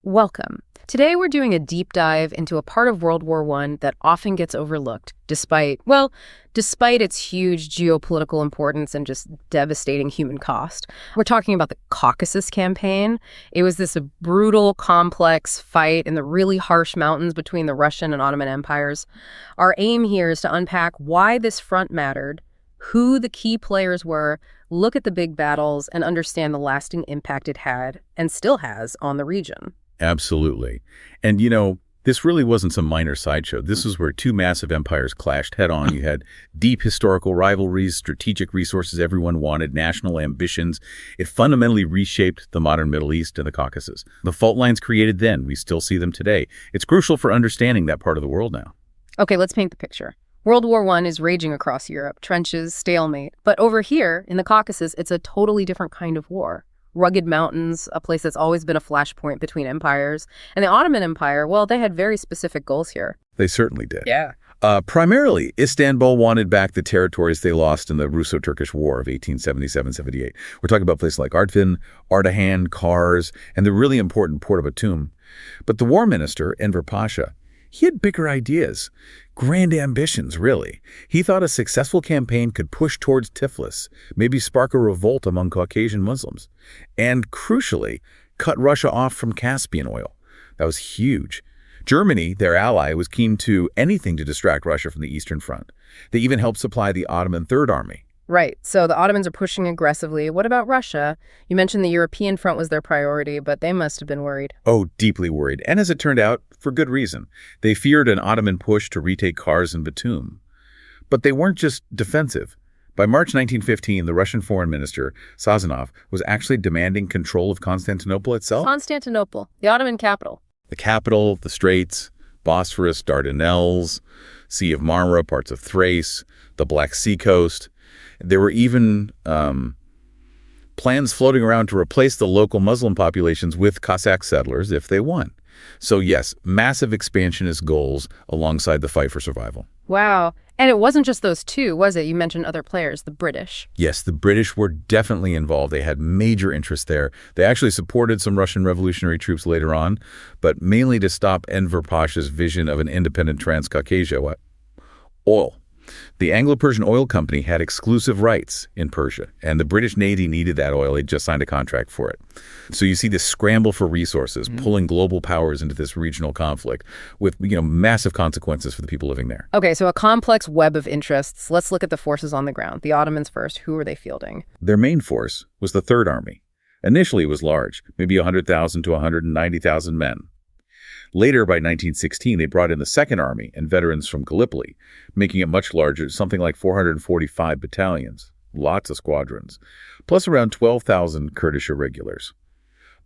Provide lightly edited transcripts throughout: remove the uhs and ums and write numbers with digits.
Welcome. Today we're doing a deep dive into a part of World War I that often gets overlooked, despite its huge geopolitical importance and just devastating human cost. We're talking about the Caucasus campaign. It was this brutal, complex fight in the really harsh mountains between the Russian and Ottoman empires. Our aim here is to unpack why this front mattered, who the key players were, look at the big battles, and understand the lasting impact it had, and still has, on the region. Absolutely. And, this really wasn't some minor sideshow. This was where two massive empires clashed head-on. You had deep historical rivalries, strategic resources everyone wanted, national ambitions. It fundamentally reshaped the modern Middle East and the Caucasus. The fault lines created then, we still see them today. It's crucial for understanding that part of the world now. Okay, let's paint the picture. World War I is raging across Europe, trenches, stalemate. But over here, in the Caucasus, it's a totally different kind of war. Rugged mountains, a place that's always been a flashpoint between empires. And the Ottoman Empire, well, they had very specific goals here. They certainly did. Yeah. Primarily, Istanbul wanted back the territories they lost in the Russo-Turkish War of 1877-78. We're talking about places like Artvin, Ardahan, Kars, and the really important port of Batum. But the war minister, Enver Pasha, he had bigger ideas, grand ambitions, really. He thought a successful campaign could push towards Tiflis, maybe spark a revolt among Caucasian Muslims, and, crucially, cut Russia off from Caspian oil. That was huge. Germany, their ally, was keen to anything to distract Russia from the Eastern Front. They even helped supply the Ottoman Third Army. Right. So the Ottomans are pushing aggressively. What about Russia? You mentioned the European front was their priority, but they must have been worried. Oh, deeply worried. And as it turned out, for good reason. They feared an Ottoman push to retake Kars and Batum. But they weren't just defensive. By March 1915, the Russian foreign minister, Sazonov, was actually demanding control of Constantinople itself. Constantinople, the Ottoman capital. The capital, the Straits, Bosphorus, Dardanelles, Sea of Marmara, parts of Thrace, the Black Sea coast. There were even plans floating around to replace the local Muslim populations with Cossack settlers if they won. So yes, massive expansionist goals alongside the fight for survival. Wow. And it wasn't just those two, was it? You mentioned other players, the British. Yes, the British were definitely involved. They had major interest there. They actually supported some Russian revolutionary troops later on, but mainly to stop Enver Pasha's vision of an independent Transcaucasia. Oil. The Anglo-Persian Oil Company had exclusive rights in Persia, and the British Navy needed that oil. They just signed a contract for it. So you see this scramble for resources, pulling global powers into this regional conflict with, massive consequences for the people living there. Okay, so a complex web of interests. Let's look at the forces on the ground. The Ottomans first. Who were they fielding? Their main force was the Third Army. Initially, it was large, maybe 100,000 to 190,000 men. Later, by 1916, they brought in the Second Army and veterans from Gallipoli, making it much larger, something like 445 battalions, lots of squadrons, plus around 12,000 Kurdish irregulars.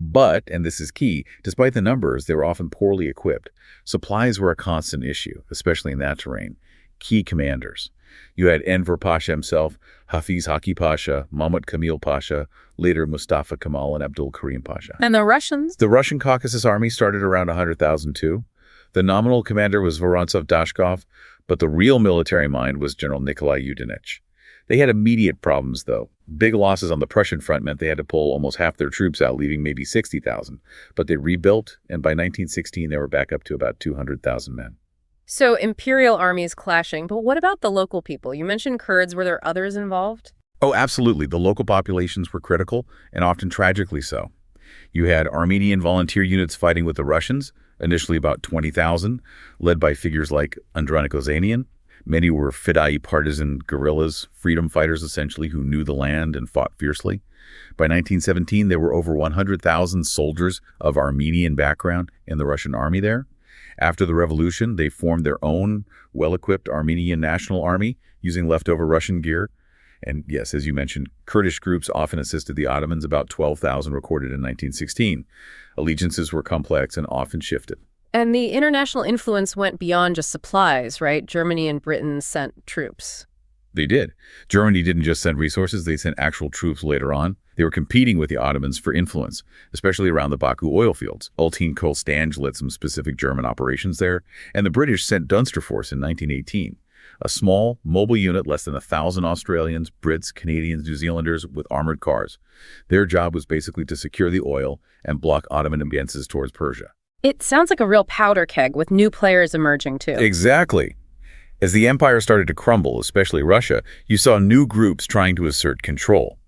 But, and this is key, despite the numbers, they were often poorly equipped. Supplies were a constant issue, especially in that terrain. Key commanders. You had Enver Pasha himself, Hafiz Haki Pasha, Mahmud Kamil Pasha, later Mustafa Kemal and Abdul Karim Pasha. And the Russians? The Russian Caucasus army started around 100,000 too. The nominal commander was Vorontsov Dashkov, but the real military mind was General Nikolai Yudenich. They had immediate problems, though. Big losses on the Prussian front meant they had to pull almost half their troops out, leaving maybe 60,000. But they rebuilt, and by 1916, they were back up to about 200,000 men. So imperial armies clashing, but what about the local people? You mentioned Kurds. Were there others involved? Oh, absolutely. The local populations were critical, and often tragically so. You had Armenian volunteer units fighting with the Russians, initially about 20,000, led by figures like Andronik Ozanian. Many were Fidai partisan guerrillas, freedom fighters essentially, who knew the land and fought fiercely. By 1917, there were over 100,000 soldiers of Armenian background in the Russian army there. After the revolution, they formed their own well-equipped Armenian National Army using leftover Russian gear. And yes, as you mentioned, Kurdish groups often assisted the Ottomans, about 12,000 recorded in 1916. Allegiances were complex and often shifted. And the international influence went beyond just supplies, right? Germany and Britain sent troops. They did. Germany didn't just send resources, they sent actual troops later on. They were competing with the Ottomans for influence, especially around the Baku oil fields. Ultin Kohl-Stange led some specific German operations there, and the British sent Dunster Force in 1918. a small, mobile unit, less than 1,000 Australians, Brits, Canadians, New Zealanders with armored cars. Their job was basically to secure the oil and block Ottoman advances towards Persia. It sounds like a real powder keg with new players emerging, too. Exactly. As the empire started to crumble, especially Russia, you saw new groups trying to assert control.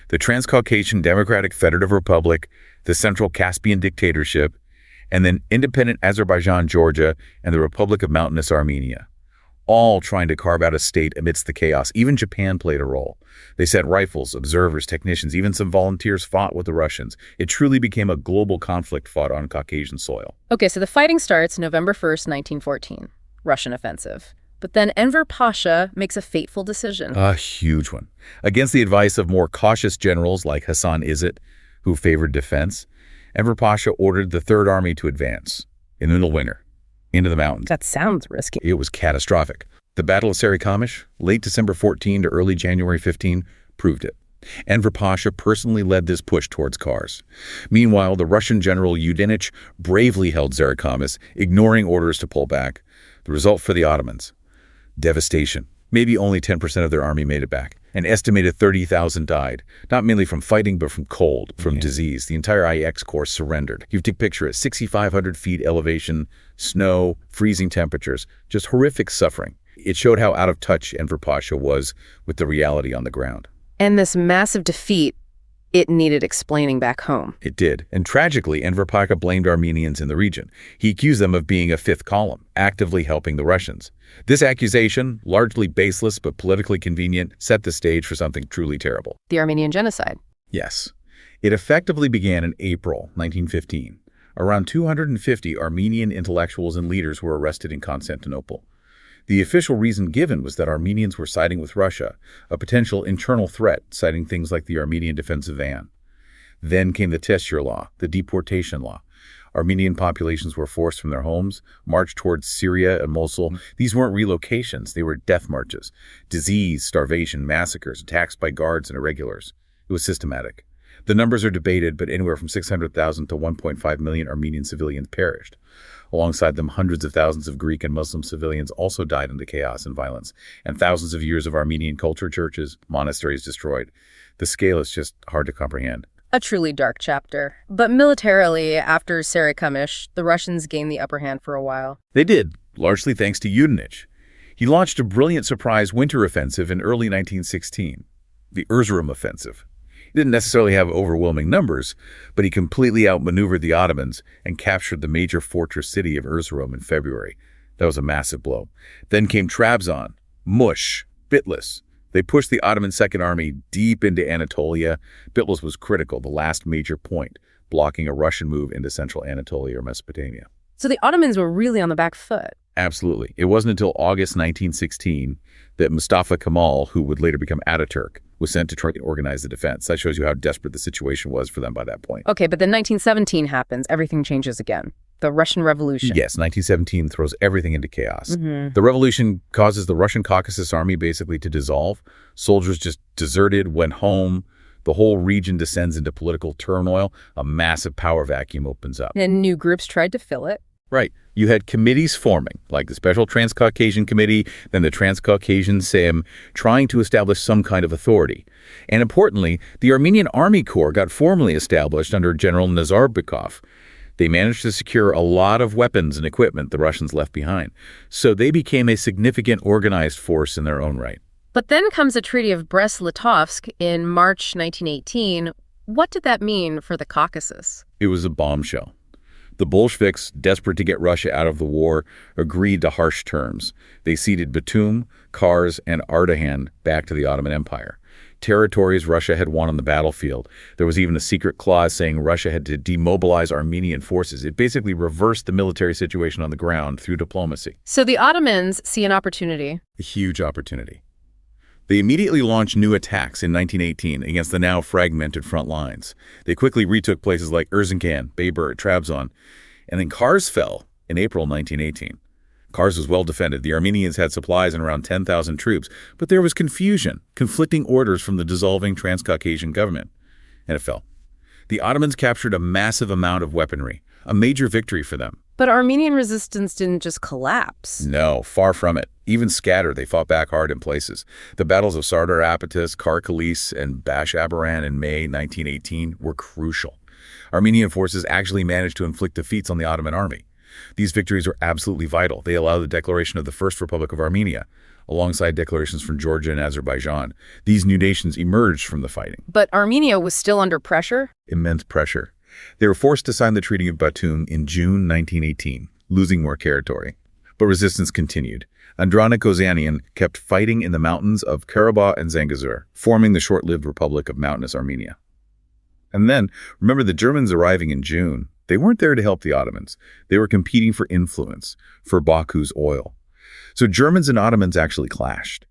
The Transcaucasian Democratic Federative Republic, the Central Caspian Dictatorship, and then independent Azerbaijan, Georgia, and the Republic of Mountainous Armenia, all trying to carve out a state amidst the chaos. Even Japan played a role. They sent rifles, observers, technicians, even some volunteers fought with the Russians. It truly became a global conflict fought on Caucasian soil. Okay, so the fighting starts November 1st, 1914, Russian offensive. But then Enver Pasha makes a fateful decision. A huge one. Against the advice of more cautious generals like Hassan Izzet, who favored defense, Enver Pasha ordered the Third Army to advance in the middle of winter into the mountains. That sounds risky. It was catastrophic. The Battle of Sarikamish, late December 14 to early January 15, proved it. Enver Pasha personally led this push towards Kars. Meanwhile, the Russian general Yudenich bravely held Sarikamish, ignoring orders to pull back. The result for the Ottomans: devastation. Maybe only 10% of their army made it back. An estimated 30,000 died, not mainly from fighting, but from cold, from disease. The entire IX Corps surrendered. You take a picture at 6,500 feet elevation, snow, freezing temperatures, just horrific suffering. It showed how out of touch Enver Pasha was with the reality on the ground. And this massive defeat, it needed explaining back home. It did. And tragically, Enver Pasha blamed Armenians in the region. He accused them of being a fifth column, actively helping the Russians. This accusation, largely baseless but politically convenient, set the stage for something truly terrible. The Armenian genocide. Yes. It effectively began in April 1915. Around 250 Armenian intellectuals and leaders were arrested in Constantinople. The official reason given was that Armenians were siding with Russia, a potential internal threat, citing things like the Armenian defensive van. Then came the Teshir law, the deportation law. Armenian populations were forced from their homes, marched towards Syria and Mosul. These weren't relocations, they were death marches. Disease, starvation, massacres, attacks by guards and irregulars. It was systematic. The numbers are debated, but anywhere from 600,000 to 1.5 million Armenian civilians perished. Alongside them, hundreds of thousands of Greek and Muslim civilians also died in the chaos and violence, and thousands of years of Armenian culture, churches, monasteries destroyed. The scale is just hard to comprehend. A truly dark chapter. But militarily, after Sarikamish, the Russians gained the upper hand for a while. They did, largely thanks to Yudenich. He launched a brilliant surprise winter offensive in early 1916, the Erzurum offensive. He didn't necessarily have overwhelming numbers, but he completely outmaneuvered the Ottomans and captured the major fortress city of Erzurum in February. That was a massive blow. Then came Trabzon, Mush, Bitlis. They pushed the Ottoman Second Army deep into Anatolia. Bitlis was critical, the last major point, blocking a Russian move into central Anatolia or Mesopotamia. So the Ottomans were really on the back foot. Absolutely. It wasn't until August 1916 that Mustafa Kemal, who would later become Ataturk, was sent to try to organize the defense. That shows you how desperate the situation was for them by that point. Okay, but then 1917 happens. Everything changes again. The Russian Revolution. Yes, 1917 throws everything into chaos. The revolution causes the Russian Caucasus army basically to dissolve. Soldiers just deserted, went home. The whole region descends into political turmoil. A massive power vacuum opens up. And new groups tried to fill it. Right. You had committees forming, like the Special Transcaucasian Committee, then the Transcaucasian Sejm, trying to establish some kind of authority. And importantly, the Armenian Army Corps got formally established under General Nazarbekov. They managed to secure a lot of weapons and equipment the Russians left behind. So they became a significant organized force in their own right. But then comes the Treaty of Brest-Litovsk in March 1918. What did that mean for the Caucasus? It was a bombshell. The Bolsheviks, desperate to get Russia out of the war, agreed to harsh terms. They ceded Batum, Kars, and Ardahan back to the Ottoman Empire. Territories Russia had won on the battlefield. There was even a secret clause saying Russia had to demobilize Armenian forces. It basically reversed the military situation on the ground through diplomacy. So the Ottomans see an opportunity. A huge opportunity. They immediately launched new attacks in 1918 against the now fragmented front lines. They quickly retook places like Erzincan, Bayburt, Trabzon, and then Kars fell in April 1918. Kars was well defended. The Armenians had supplies and around 10,000 troops, but there was confusion, conflicting orders from the dissolving Transcaucasian government, and it fell. The Ottomans captured a massive amount of weaponry, a major victory for them. But Armenian resistance didn't just collapse. No, far from it. Even scattered, they fought back hard in places. The battles of Sardar Apatis, Karkalis, and Bash Abaran in May 1918 were crucial. Armenian forces actually managed to inflict defeats on the Ottoman army. These victories were absolutely vital. They allowed the declaration of the First Republic of Armenia, alongside declarations from Georgia and Azerbaijan. These new nations emerged from the fighting. But Armenia was still under pressure? Immense pressure. They were forced to sign the Treaty of Batum in June 1918, losing more territory. But resistance continued. Andronikos kept fighting in the mountains of Karabakh and Zangezur, forming the short-lived Republic of Mountainous Armenia. And then, remember the Germans arriving in June. They weren't there to help the Ottomans. They were competing for influence, for Baku's oil. So Germans and Ottomans actually clashed.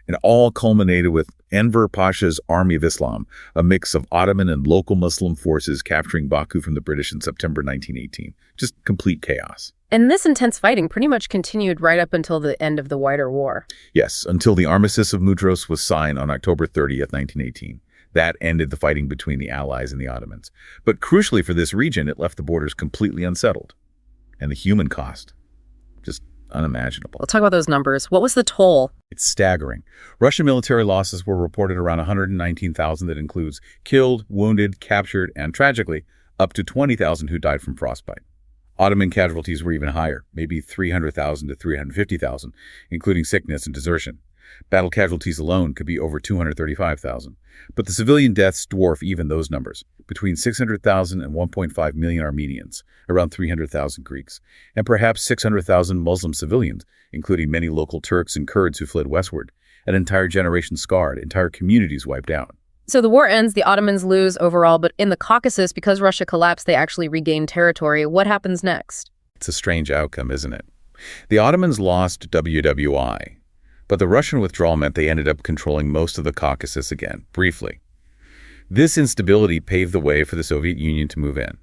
And all culminated with Enver Pasha's Army of Islam, a mix of Ottoman and local Muslim forces capturing Baku from the British in September 1918. Just complete chaos. And this intense fighting pretty much continued right up until the end of the Whiter War. Yes, until the Armistice of Mudros was signed on October 30th, 1918. That ended the fighting between the Allies and the Ottomans. But crucially for this region, it left the borders completely unsettled. And the human cost, just unimaginable. We'll talk about those numbers. What was the toll? It's staggering. Russian military losses were reported around 119,000. That includes killed, wounded, captured, and tragically, up to 20,000 who died from frostbite. Ottoman casualties were even higher, maybe 300,000 to 350,000, including sickness and desertion. Battle casualties alone could be over 235,000. But the civilian deaths dwarf even those numbers, between 600,000 and 1.5 million Armenians, around 300,000 Greeks, and perhaps 600,000 Muslim civilians, including many local Turks and Kurds who fled westward. An entire generation scarred, entire communities wiped out. So the war ends, the Ottomans lose overall, but in the Caucasus, because Russia collapsed, they actually regained territory. What happens next? It's a strange outcome, isn't it? The Ottomans lost WWI, but the Russian withdrawal meant they ended up controlling most of the Caucasus again, briefly. This instability paved the way for the Soviet Union to move in.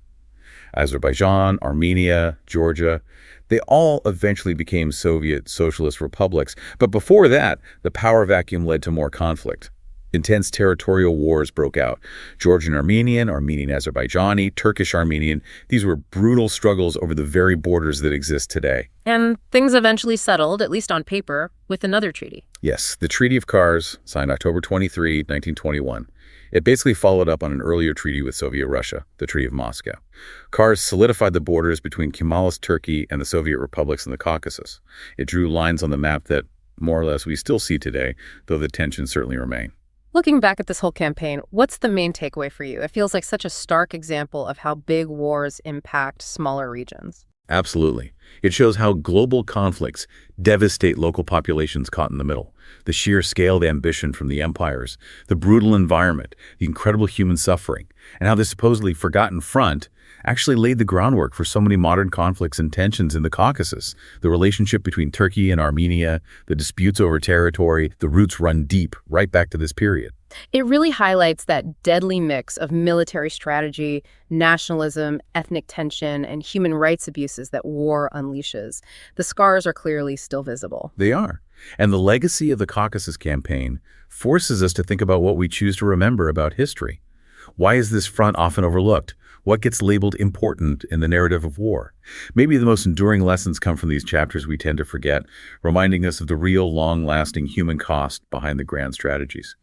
Azerbaijan, Armenia, Georgia, they all eventually became Soviet socialist republics. But before that, the power vacuum led to more conflict. Intense territorial wars broke out. Georgian Armenian, Armenian Azerbaijani, Turkish Armenian. These were brutal struggles over the very borders that exist today. And things eventually settled, at least on paper, with another treaty. Yes, the Treaty of Kars, signed October 23, 1921. It basically followed up on an earlier treaty with Soviet Russia, the Treaty of Moscow. Kars solidified the borders between Kemalist Turkey and the Soviet republics in the Caucasus. It drew lines on the map that, more or less, we still see today, though the tensions certainly remain. Looking back at this whole campaign, what's the main takeaway for you? It feels like such a stark example of how big wars impact smaller regions. Absolutely. It shows how global conflicts devastate local populations caught in the middle. The sheer scale of ambition from the empires, the brutal environment, the incredible human suffering, and how this supposedly forgotten front actually laid the groundwork for so many modern conflicts and tensions in the Caucasus. The relationship between Turkey and Armenia, the disputes over territory, the roots run deep right back to this period. It really highlights that deadly mix of military strategy, nationalism, ethnic tension, and human rights abuses that war unleashes. The scars are clearly still visible. They are. And the legacy of the Caucasus campaign forces us to think about what we choose to remember about history. Why is this front often overlooked? What gets labeled important in the narrative of war? Maybe the most enduring lessons come from these chapters we tend to forget, reminding us of the real, long-lasting human cost behind the grand strategies.